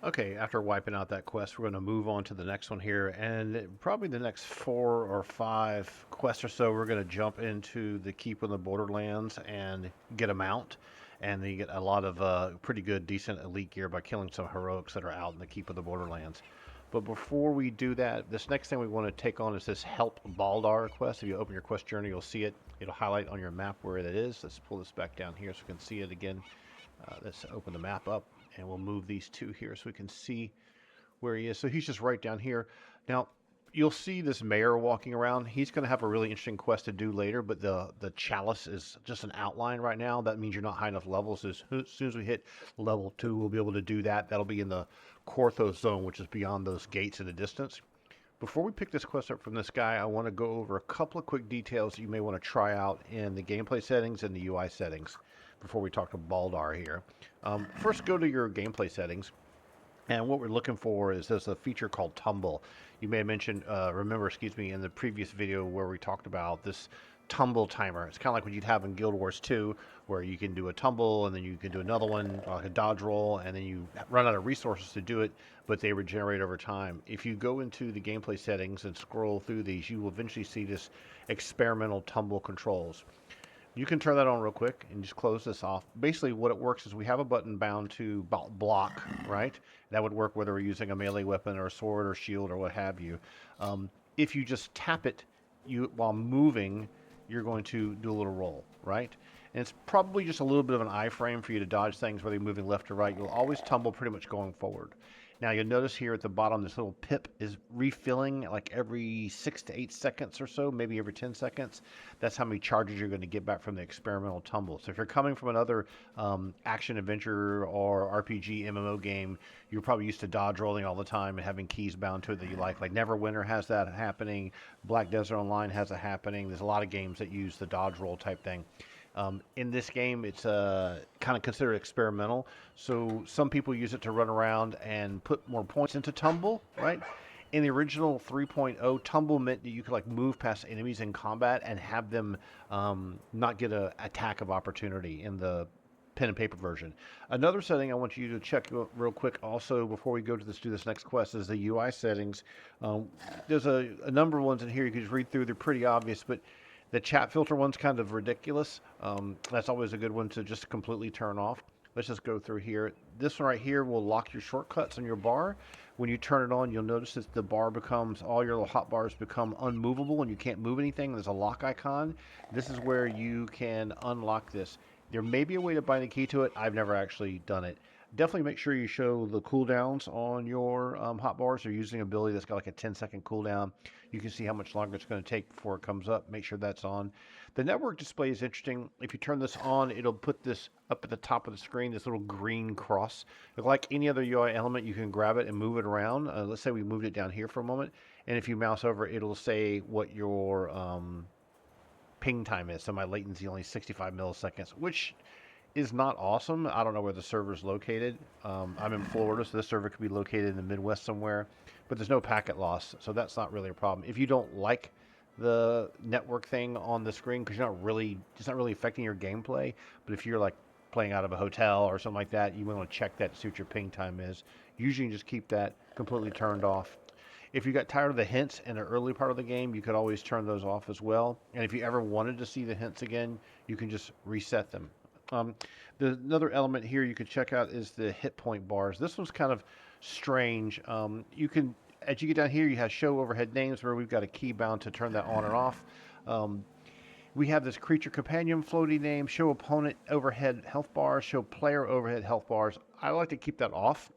Okay, after wiping out that quest, we're going to move on to the next one here, and probably the next 4 or 5 quests or so, we're going to jump into the Keep of the Borderlands and get a mount, and then you get a lot of pretty good, decent elite gear by killing some heroics that are out in the Keep of the Borderlands. But before we do that, this next thing we want to take on is this Help Baldar quest. If you open your quest journey, you'll see it. It'll highlight on your map where it is. Let's pull this back down here so we can see it again. Let's open the map up, and we'll move these two here so we can see where he is. So he's just right down here. Now, you'll see this mayor walking around. He's going to have a really interesting quest to do later, but the chalice is just an outline right now. That means you're not high enough levels. As soon as we hit level 2, we'll be able to do that. That'll be in the Korthos zone, which is beyond those gates in the distance. Before we pick this quest up from this guy, I want to go over a couple of quick details that you may want to try out in the gameplay settings and the UI settings before we talk to Baldar here. First, go to your gameplay settings. And what we're looking for is there's a feature called Tumble. You may have mentioned, excuse me, in the previous video where we talked about this tumble timer. It's kind of like what you'd have in Guild Wars 2, where you can do a tumble and then you can do another one, like a dodge roll, and then you run out of resources to do it, but they regenerate over time. If you go into the gameplay settings and scroll through these, you will eventually see this experimental tumble controls. You can turn that on real quick and just close this off. Basically, what it works is we have a button bound to block, right? That would work whether we're using a melee weapon or a sword or shield or what have you. If you just tap it, while moving, you're going to do a little roll, right? And it's probably just a little bit of an iframe for you to dodge things, whether you're moving left or right. You'll always tumble pretty much going forward. Now you'll notice here at the bottom, this little pip is refilling like every 6 to 8 seconds or so, maybe every 10 seconds. That's how many charges you're going to get back from the experimental tumble. So if you're coming from another action adventure or RPG MMO game, you're probably used to dodge rolling all the time and having keys bound to it that you like. Like Neverwinter has that happening. Black Desert Online has it happening. There's a lot of games that use the dodge roll type thing. In this game, it's kind of considered experimental. So some people use it to run around and put more points into Tumble, right? In the original 3.0, Tumble meant that you could like move past enemies in combat and have them not get an attack of opportunity in the pen and paper version. Another setting I want you to check real quick also before we go to do this next quest is the UI settings. There's a number of ones in here you can just read through. They're pretty obvious, but the chat filter one's kind of ridiculous. That's always a good one to just completely turn off. Let's just go through here. This one right here will lock your shortcuts on your bar. When you turn it on, you'll notice that the bar becomes, all your little hot bars become unmovable and you can't move anything. There's a lock icon. This is where you can unlock this. There may be a way to bind a key to it. I've never actually done it. Definitely make sure you show the cooldowns on your hotbars. You're using an ability that's got like a 10-second cooldown. You can see how much longer it's going to take before it comes up. Make sure that's on. The network display is interesting. If you turn this on, it'll put this up at the top of the screen, this little green cross. Like any other UI element, you can grab it and move it around. Let's say we moved it down here for a moment. And if you mouse over, it'll say what your ping time is. So my latency only 65 milliseconds, which is not awesome. I don't know where the server is located. I'm in Florida, so this server could be located in the Midwest somewhere, but there's no packet loss, so that's not really a problem. If you don't like the network thing on the screen, because it's not really affecting your gameplay, but if you're like playing out of a hotel or something like that, you want to check that to see what your ping time is. Usually you just keep that completely turned off. If you got tired of the hints in the early part of the game, you could always turn those off as well. And if you ever wanted to see the hints again, you can just reset them. Um, another element here you could check out is the hit point bars. This one's kind of strange. You can, as you get down here, you have show overhead names where we've got a key bound to turn that on and off. We have this creature companion floaty name, show opponent overhead health bars, show player overhead health bars. I like to keep that off.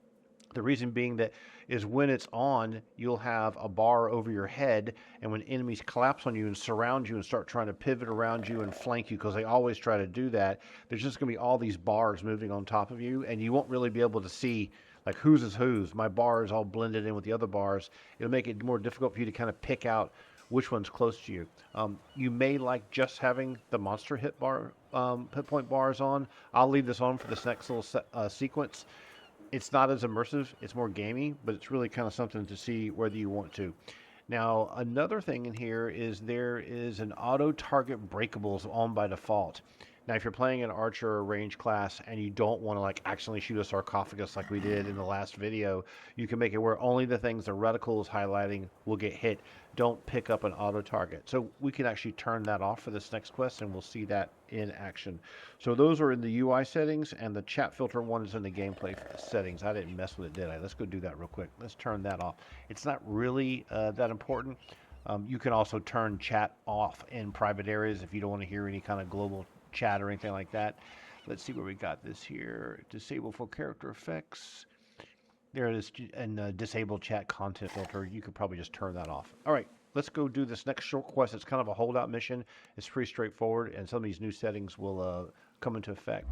The reason being that is when it's on, you'll have a bar over your head, and when enemies collapse on you and surround you and start trying to pivot around you and flank you, because they always try to do that, there's just going to be all these bars moving on top of you, and you won't really be able to see like whose is whose. My bar is all blended in with the other bars. It'll make it more difficult for you to kind of pick out which one's close to you. You may like just having the monster hit point bars on. I'll leave this on for this next little sequence. It's not as immersive, it's more gamey, but it's really kind of something to see whether you want to. Now, another thing in here is there is an auto target breakables on by default. Now, if you're playing an archer or range class and you don't want to like accidentally shoot a sarcophagus like we did in the last video, you can make it where only the things the reticle is highlighting will get hit. Don't pick up an auto target. So we can actually turn that off for this next quest, and we'll see that in action. So those are in the UI settings, and the chat filter one is in the gameplay settings. I didn't mess with it, did I? Let's go do that real quick. Let's turn that off. It's not really that important. You can also turn chat off in private areas if you don't want to hear any kind of global chat or anything like that. Let's see where we got this here. Disable full character effects. There it is, and disable chat content filter. You could probably just turn that off. All right, let's go do this next short quest. It's kind of a holdout mission. It's pretty straightforward, and some of these new settings will come into effect.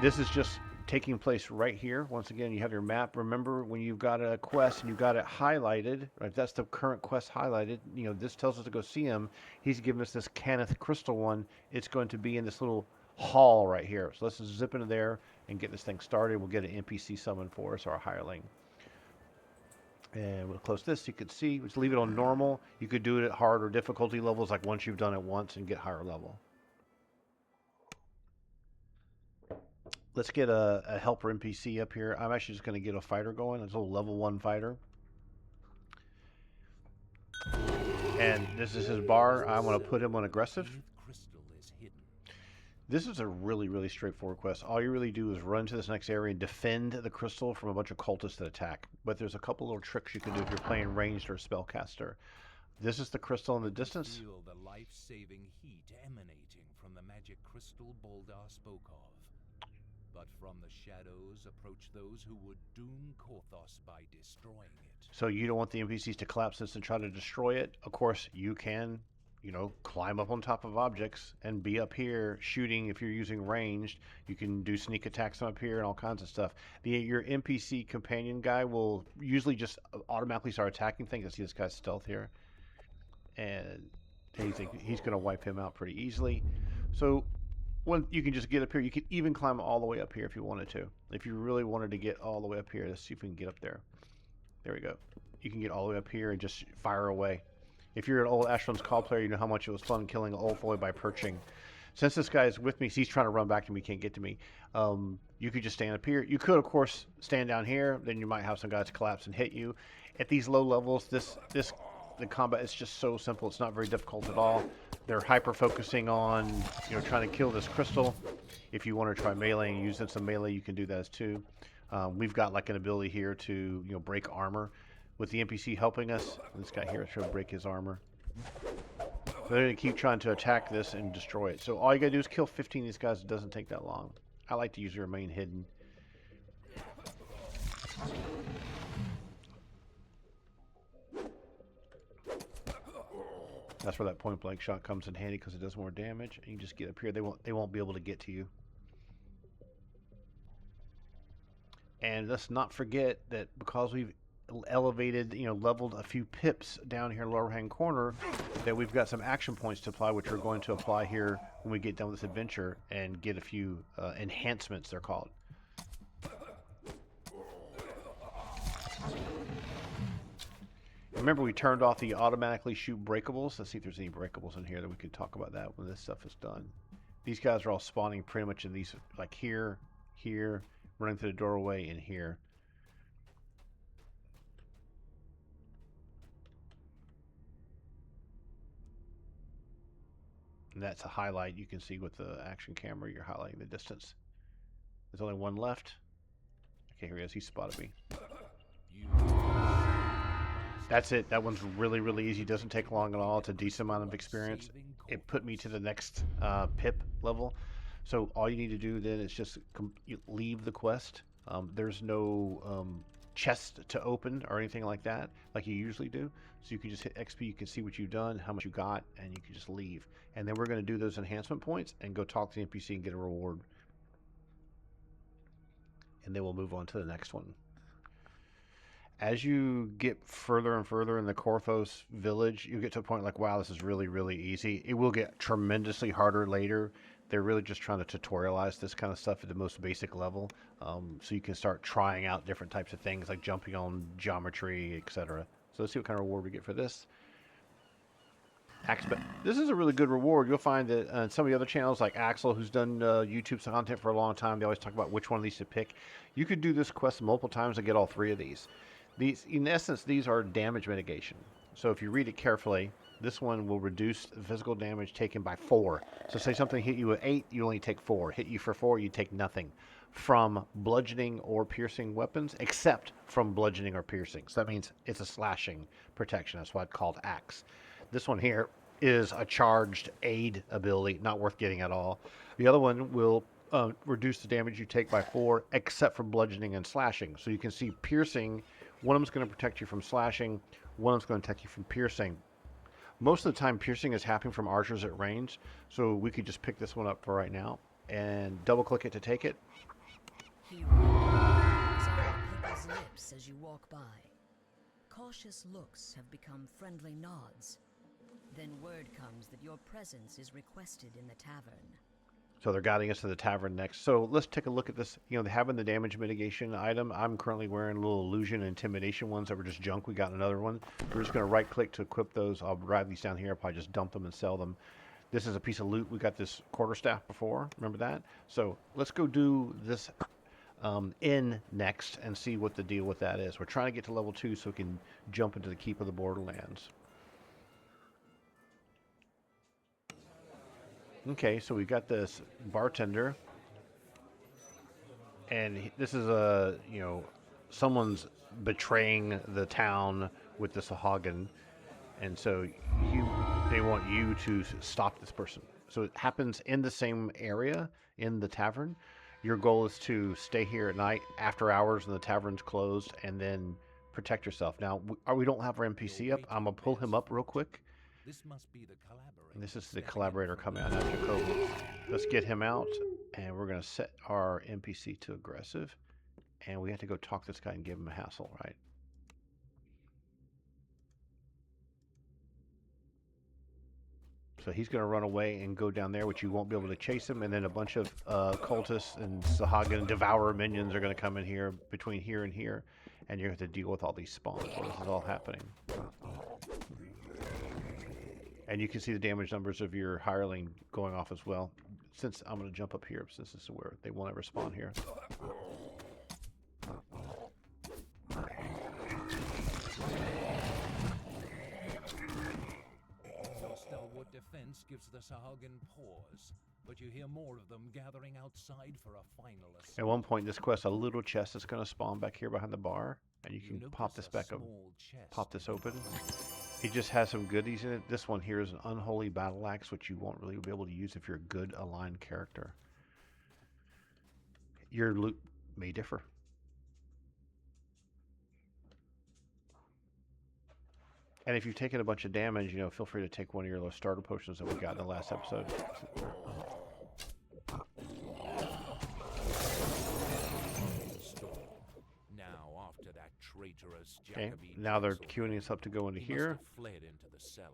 This is just taking place right here. Once again, you have your map. Remember, when you've got a quest and you've got it highlighted, right? That's the current quest highlighted. You know, this tells us to go see him. He's given us this Cannith Crystal one. It's going to be in this little hall right here. So let's just zip into there and get this thing started. We'll get an NPC summon for us, our hireling. And we'll close this so you can see. Just leave it on normal. You could do it at hard or difficulty levels, like once you've done it once and get higher level. Let's get a helper NPC up here. I'm actually just going to get a fighter going. It's a little level 1 fighter. And this is his bar. I want to put him on aggressive. This is a really, really straightforward quest. All you really do is run to this next area and defend the crystal from a bunch of cultists that attack. But there's a couple little tricks you can do if you're playing ranged or spellcaster. This is the crystal in the distance. Feel the life-saving heat emanating from the magic crystal Boldar spoke of. But from the shadows approach those who would doom Korthos by destroying it. So you don't want the NPCs to collapse this and try to destroy it. Of course, you can, you know, climb up on top of objects and be up here shooting. If you're using ranged, you can do sneak attacks up here and all kinds of stuff. Your NPC companion guy will usually just automatically start attacking things. I see this guy's stealth here. And he's going to wipe him out pretty easily. So you can just get up here. You can even climb all the way up here if you wanted to. If you really wanted to get all the way up here, let's see if we can get up there. There we go. You can get all the way up here and just fire away. If you're an old Ashram's Call player, you know how much it was fun killing Ulfoy by perching. Since this guy is with me, so he's trying to run back to me, can't get to me. You could just stand up here. You could, of course, stand down here. Then you might have some guys collapse and hit you. At these low levels, the combat is just so simple. It's not very difficult at all. They're hyper focusing on, you know, trying to kill this crystal. If you want to try melee and using some melee, you can do that as too. We've got like an ability here to, you know, break armor. With the NPC helping us, this guy here is trying to break his armor. They're going to keep trying to attack this and destroy it. So all you got to do is kill 15 of these guys. It doesn't take that long. I like to usually remain hidden. That's where that point blank shot comes in handy because it does more damage. And you just get up here. They won't be able to get to you. And let's not forget that because we've elevated, you know, leveled a few pips down here in the lower hand corner, that we've got some action points to apply, which we're going to apply here when we get done with this adventure and get a few enhancements, they're called. Remember, we turned off the automatically shoot breakables. Let's see if there's any breakables in here that we could talk about that when this stuff is done. These guys are all spawning pretty much in these, like here, running through the doorway, and here. And that's a highlight. You can see with the action camera, you're highlighting the distance. There's only one left. Okay, here he is. He spotted me. That's it. That one's really, really easy. Doesn't take long at all. It's a decent amount of experience. It put me to the next pip level. So all you need to do then is just leave the quest. There's no chest to open or anything like that, like you usually do. So you can just hit XP. You can see what you've done, how much you got, and you can just leave. And then we're going to do those enhancement points and go talk to the NPC and get a reward. And then we'll move on to the next one. As you get further and further in the Korthos Village, you get to a point like, wow, this is really, really easy. It will get tremendously harder later. They're really just trying to tutorialize this kind of stuff at the most basic level. So you can start trying out different types of things like jumping on geometry, etc. So let's see what kind of reward we get for this. This is a really good reward. You'll find that some of the other channels, like Axel, who's done YouTube content for a long time, they always talk about which one of these to pick. You could do this quest multiple times and get all 3 of these. These, in essence, these are damage mitigation. So if you read it carefully, this one will reduce the physical damage taken by 4. So say something hit you with 8, you only take 4. Hit you for 4, you take nothing from bludgeoning or piercing weapons, except from bludgeoning or piercing. So that means it's a slashing protection. That's why it's called axe. This one here is a charged aid ability, not worth getting at all. The other one will reduce the damage you take by 4, except for bludgeoning and slashing. So you can see piercing, one of them's going to protect you from slashing, one of them's going to protect you from piercing. Most of the time, piercing is happening from archers at range, so we could just pick this one up for right now and double click it to take it. He rings on people's lips as you walk by. Cautious looks have become friendly nods. Then word comes that your presence is requested in the tavern. So they're guiding us to the tavern next. So let's take a look at this. You know, having the damage mitigation item. I'm currently wearing little illusion and intimidation ones that were just junk. We got another one. We're just going to right click to equip those. I'll drive these down here. I'll probably just dump them and sell them. This is a piece of loot. We got this quarterstaff before. Remember that? So let's go do this inn next and see what the deal with that is. We're trying to get to level 2 so we can jump into the Keep of the Borderlands. Okay, so we got this bartender, and this is someone's betraying the town with the Sahuagin, and so they want you to stop this person. So it happens in the same area in the tavern. Your goal is to stay here at night after hours when the tavern's closed, and then protect yourself. Now, we don't have our NPC up. I'm gonna pull him up real quick. This must be the collaborator. And this is the collaborator coming out after COVID. Let's get him out, and we're going to set our NPC to aggressive. And we have to go talk to this guy and give him a hassle, right? So he's going to run away and go down there, which you won't be able to chase him. And then a bunch of cultists and Sahuagin Devourer minions are going to come in here, between here and here. And you have to deal with all these spawns while this is all happening. And you can see the damage numbers of your hireling going off as well. Since I'm going to jump up here, since this is where they won't ever spawn here. Your stalwart defense gives the Sahuagin pause, but you hear more of them gathering outside for a final assault. At one point, this quest, a little chest is going to spawn back here behind the bar, and you can pop this back up, pop this open. It just has some goodies in it. This one here is an unholy battle axe, which you won't really be able to use if you're a good aligned character. Your loot may differ. And if you've taken a bunch of damage, feel free to take one of your little starter potions that we got in the last episode. Okay, now they're queuing us up to go into here. Fled into the cellar.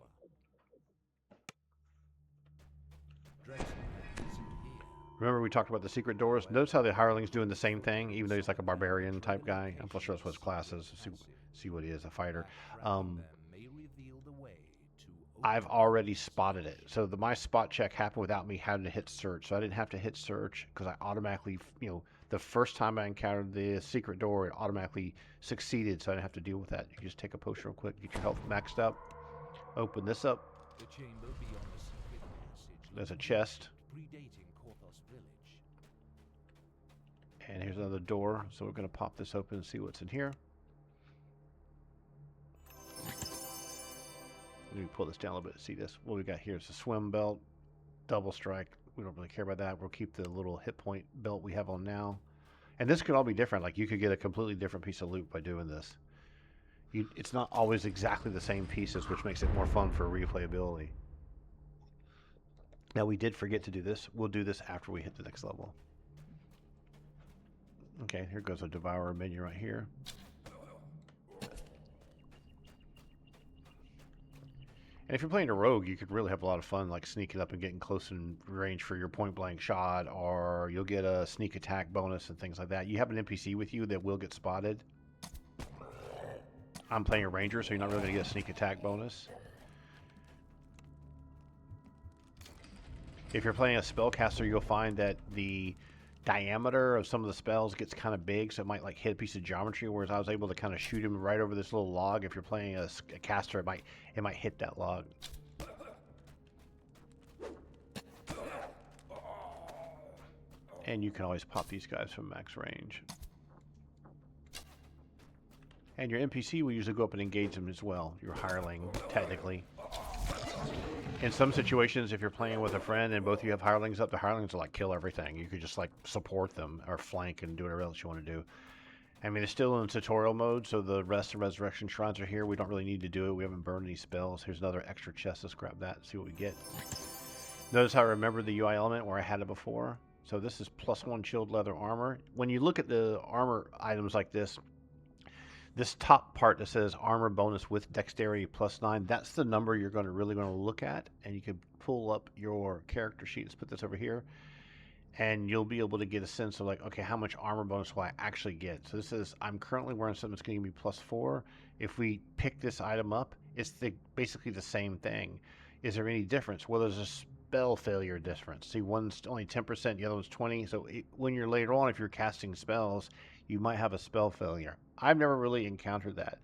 Remember we talked about the secret doors? Notice how the hireling's doing the same thing, even though he's like a barbarian type guy. I'm not sure that's what his class is. See what he is, a fighter. I've already spotted it. So my spot check happened without me having to hit search. So I didn't have to hit search because I automatically, the first time I encountered the secret door, it automatically succeeded, so I didn't have to deal with that. You just take a potion real quick, get your health maxed up, open this up. The chamber beyond the secret passage. There's a chest. Predating Korthos Village. And here's another door, so we're going to pop this open and see what's in here. Let me pull this down a little bit to see this. What we got here is a swim belt, double strike. We don't really care about that. We'll keep the little hit point belt we have on now. And this could all be different. Like, you could get a completely different piece of loot by doing this. It's not always exactly the same pieces, which makes it more fun for replayability. Now, we did forget to do this. We'll do this after we hit the next level. Okay, here goes a Devourer minion right here. And if you're playing a rogue, you could really have a lot of fun, like sneaking up and getting close in range for your point-blank shot, or you'll get a sneak attack bonus and things like that. You have an NPC with you that will get spotted. I'm playing a ranger, so you're not really going to get a sneak attack bonus. If you're playing a spellcaster, you'll find that the diameter of some of the spells gets kind of big, so it might like hit a piece of geometry, whereas I was able to kind of shoot him right over this little log. If you're playing a caster, it might hit that log. And you can always pop these guys from max range. And your NPC will usually go up and engage them as well, your hireling, technically. In some situations, if you're playing with a friend and both of you have hirelings up, the hirelings will like kill everything. You could just like support them or flank and do whatever else you want to do. I mean, it's still in tutorial mode, so the rest and resurrection shrines are here. We don't really need to do it. We haven't burned any spells. Here's another extra chest. Let's grab that and see what we get. Notice how I remember the UI element where I had it before. So this is +1 chilled leather armor. When you look at the armor items like this top part that says armor bonus with dexterity +9, that's the number you're really going to look at, and you can pull up your character sheet. Let's put this over here, and you'll be able to get a sense of like, okay, how much armor bonus will I actually get? So this is, I'm currently wearing something that's going to give me +4. If we pick this item up, it's basically the same thing. Is there any difference? Well, there's a spell failure difference. See, one's only 10%, the other one's 20. So when you're later on, if you're casting spells, you might have a spell failure. I've never really encountered that.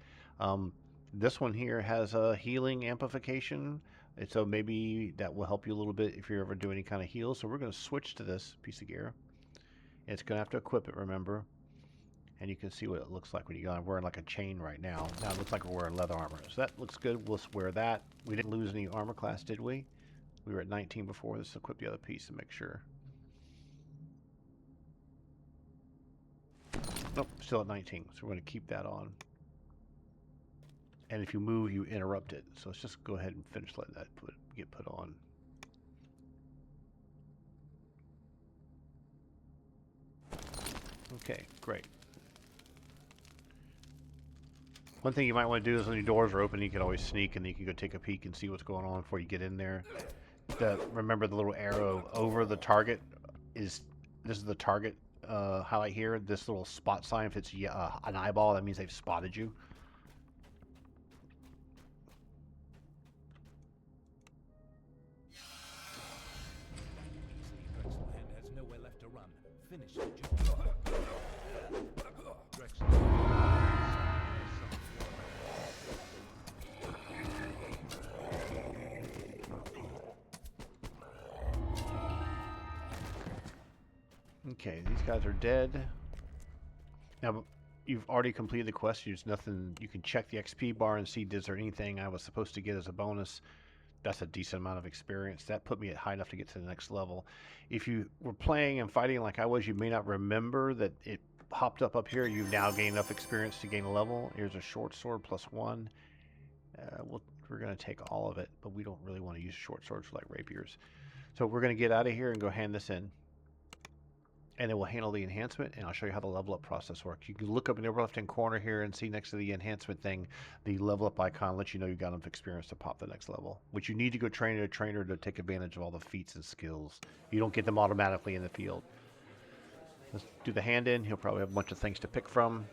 This one here has a healing amplification, and so maybe that will help you a little bit if you're ever doing any kind of heal. So we're going to switch to this piece of gear. It's going to have to equip it, remember. And you can see what it looks like when you go. I'm wearing like a chain right now. Now it looks like we're wearing leather armor. So that looks good. We'll wear that. We didn't lose any armor class, did we? We were at 19 before. Let's equip the other piece to make sure. Nope, still at 19, so we're going to keep that on. And if you move, you interrupt it. So let's just go ahead and finish letting that get put on. Okay, great. One thing you might want to do is when your doors are open, you can always sneak, and then you can go take a peek and see what's going on before you get in there. Remember the little arrow over the target this is the target highlight here. This little spot sign, if it's an eyeball, that means they've spotted you. Drexelhand has nowhere left to run. Finish the job. Okay, these guys are dead. Now, you've already completed the quest. There's nothing. You can check the XP bar and see, is there anything I was supposed to get as a bonus? That's a decent amount of experience. That put me at high enough to get to the next level. If you were playing and fighting like I was, you may not remember that it popped up here. You've now gained enough experience to gain a level. Here's a short sword +1. We're going to take all of it, but we don't really want to use short swords like rapiers. So we're going to get out of here and go hand this in. And it will handle the enhancement, and I'll show you how the level up process works. You can look up in the upper left hand corner here and see next to the enhancement thing, the level up icon lets you know you've got enough experience to pop the next level, which you need to go train a trainer to take advantage of all the feats and skills. You don't get them automatically in the field. Let's do the hand in. He'll probably have a bunch of things to pick from.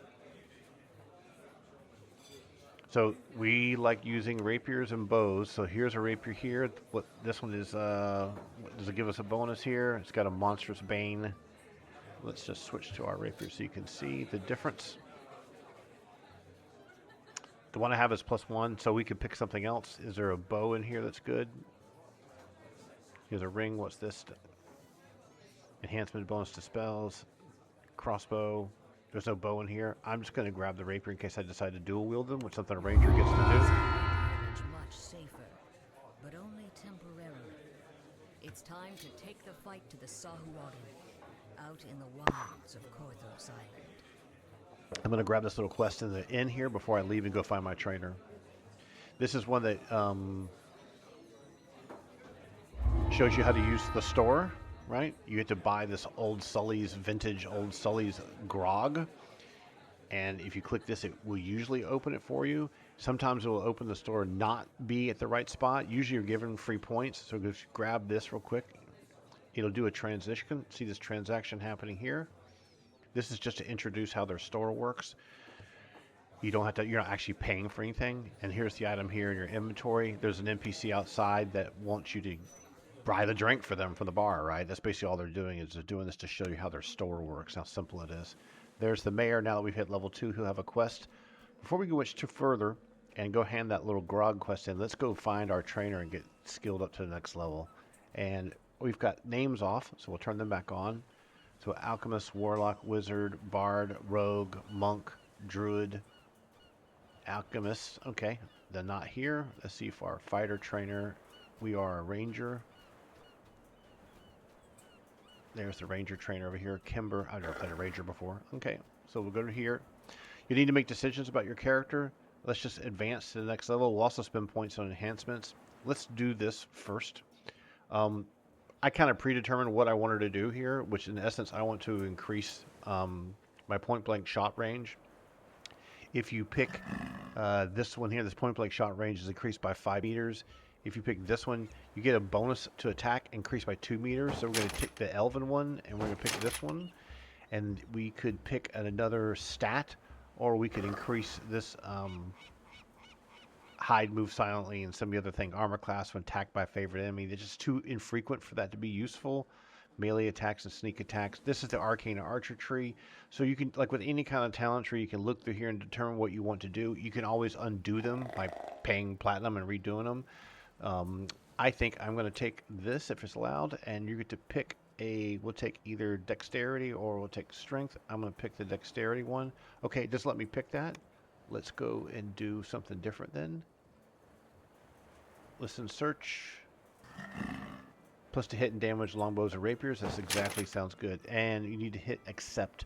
So we like using rapiers and bows. So here's a rapier here. What this one is, does it give us a bonus here? It's got a monstrous bane. Let's just switch to our rapier so you can see the difference. The one I have is +1, so we could pick something else. Is there a bow in here that's good? Here's a ring. What's this? Enhancement bonus to spells. Crossbow. There's no bow in here. I'm just going to grab the rapier in case I decide to dual wield them, which is something a ranger gets to do. Much safer, but only temporarily. It's time to take the fight to the Sahuagin, out in the wilds of Korthos Island. I'm going to grab this little quest in the inn here before I leave and go find my trainer. This is one that shows you how to use the store, right? You get to buy this vintage Old Sully's grog. And if you click this, it will usually open it for you. Sometimes it will open the store not be at the right spot. Usually you're given free points. So just grab this real quick. It'll do a transition. See this transaction happening here? This is just to introduce how their store works. You're not actually paying for anything. And here's the item here in your inventory. There's an NPC outside that wants you to buy the drink for them from the bar, right? That's basically all they're doing, is they're doing this to show you how their store works, how simple it is. There's the mayor. Now that we've hit level 2, he'll have a quest. Before we go much too further and go hand that little grog quest in, let's go find our trainer and get skilled up to the next level. And we've got names off, so we'll turn them back on. So alchemist, warlock, wizard, bard, rogue, monk, druid, alchemist. Okay, they're not here. Let's see if our fighter trainer, we are a ranger. There's the ranger trainer over here. Kimber, I've never played a ranger before. Okay, so we'll go to here. You need to make decisions about your character. Let's just advance to the next level. We'll also spend points on enhancements. Let's do this first. I kind of predetermined what I wanted to do here, which in essence, I want to increase my point blank shot range. If you pick this one here, this point blank shot range is increased by 5 meters. If you pick this one, you get a bonus to attack increased by 2 meters. So we're going to pick the elven one, and we're going to pick this one. And we could pick another stat, or we could increase this hide, move silently, and some of the other thing. Armor class when attacked by a favorite enemy. They're just too infrequent for that to be useful. Melee attacks and sneak attacks. This is the arcane archer tree. So you can, like with any kind of talent tree, you can look through here and determine what you want to do. You can always undo them by paying platinum and redoing them. I think I'm going to take this if it's allowed, and you get to pick we'll take either dexterity or we'll take strength. I'm going to pick the dexterity one. Okay, just let me pick that. Let's go and do something different then. Listen, search. Plus to hit and damage longbows or rapiers. That's exactly, sounds good. And you need to hit accept.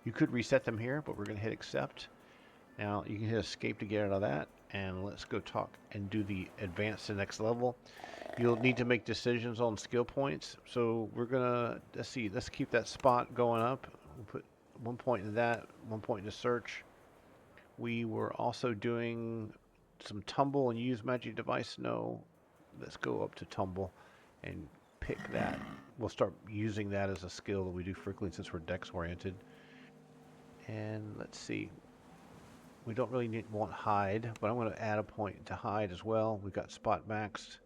You could reset them here, but we're going to hit accept. Now you can hit escape to get out of that. And let's go talk and do the advance to the next level. You'll need to make decisions on skill points. So we're going to, let's keep that spot going up. We'll put 1 point in that, 1 point into search. We were also doing some tumble and use magic device. No, let's go up to tumble and pick that. We'll start using that as a skill that we do frequently since we're dex oriented. And let's see. We don't really want hide, but I'm going to add a point to hide as well. We've got spot maxed,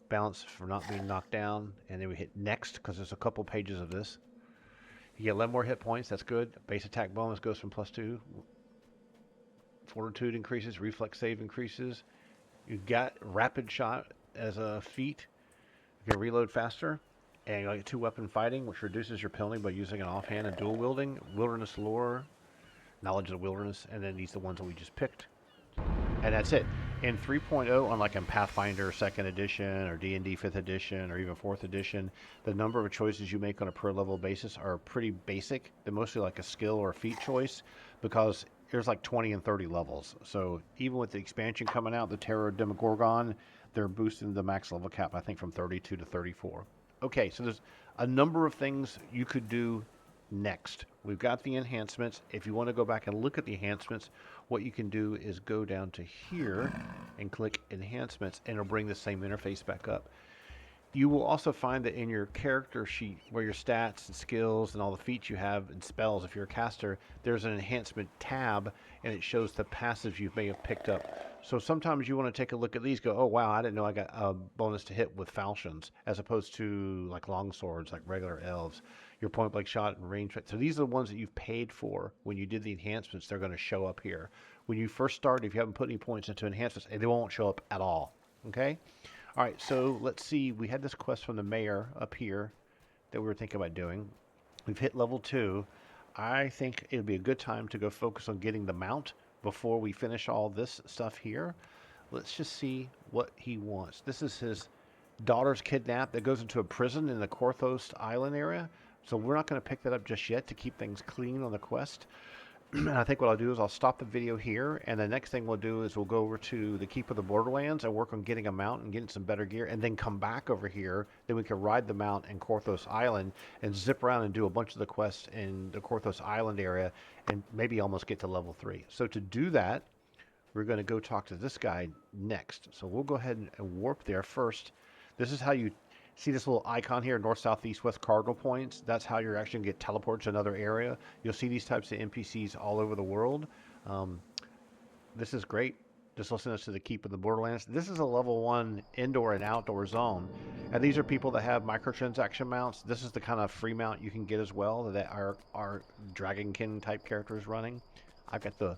balance for not being knocked down, and then we hit next because there's a couple pages of this. You get 11 more hit points. That's good. Base attack bonus goes from +2. Fortitude increases. Reflex save increases. You've got rapid shot as a feat. You can reload faster. And you get 2 weapon fighting, which reduces your penalty by using an offhand and dual wielding. Wilderness lore. Knowledge of the wilderness, and then these are the ones that we just picked. And that's it. In 3.0, unlike in Pathfinder 2nd edition or D&D 5th edition or even 4th edition, the number of choices you make on a per level basis are pretty basic. They're mostly like a skill or a feat choice because there's like 20 and 30 levels. So even with the expansion coming out, the Terror Demogorgon, they're boosting the max level cap, I think, from 32 to 34. Okay, so there's a number of things you could do next. We've got the enhancements. If you want to go back and look at the enhancements, what you can do is go down to here and click enhancements, and it'll bring the same interface back up. You will also find that in your character sheet, where your stats and skills and all the feats you have and spells, if you're a caster, there's an enhancement tab, and it shows the passives you may have picked up. So sometimes you want to take a look at these, go, oh wow, I didn't know I got a bonus to hit with falchions, as opposed to like long swords, like regular elves. Your point blank shot and range. So these are the ones that you've paid for when you did the enhancements. They're going to show up here. When you first start, if you haven't put any points into enhancements, they won't show up at all. Okay? All right, so let's see. We had this quest from the mayor up here that we were thinking about doing. We've hit level 2. I think it'd be a good time to go focus on getting the mount before we finish all this stuff here. Let's just see what he wants. This is his daughter's kidnap that goes into a prison in the Korthos Island area. So we're not going to pick that up just yet to keep things clean on the quest. And I think what I'll do is I'll stop the video here, and the next thing we'll do is we'll go over to the Keep of the Borderlands and work on getting a mount and getting some better gear, and then come back over here. Then we can ride the mount in Korthos Island and zip around and do a bunch of the quests in the Korthos Island area and maybe almost get to level 3. So to do that, we're going to go talk to this guy next. So we'll go ahead and warp there first. This is how you see this little icon here, north, south, east, west cardinal points. That's how you're actually going to get teleported to another area. You'll see these types of NPCs all over the world. This is great. Just listening to the Keep of the Borderlands. This is a level 1 indoor and outdoor zone. And these are people that have microtransaction mounts. This is the kind of free mount you can get as well that are Dragonkin type characters running. I've got the...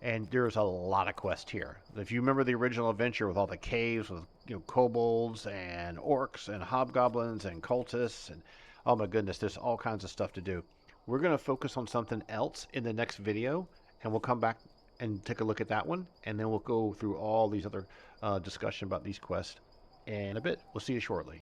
And there's a lot of quests here. If you remember the original adventure with all the caves with kobolds and orcs and hobgoblins and cultists and oh my goodness, there's all kinds of stuff to do. We're going to focus on something else in the next video, and we'll come back and take a look at that one, and then we'll go through all these other discussion about these quests in a bit. We'll see you shortly.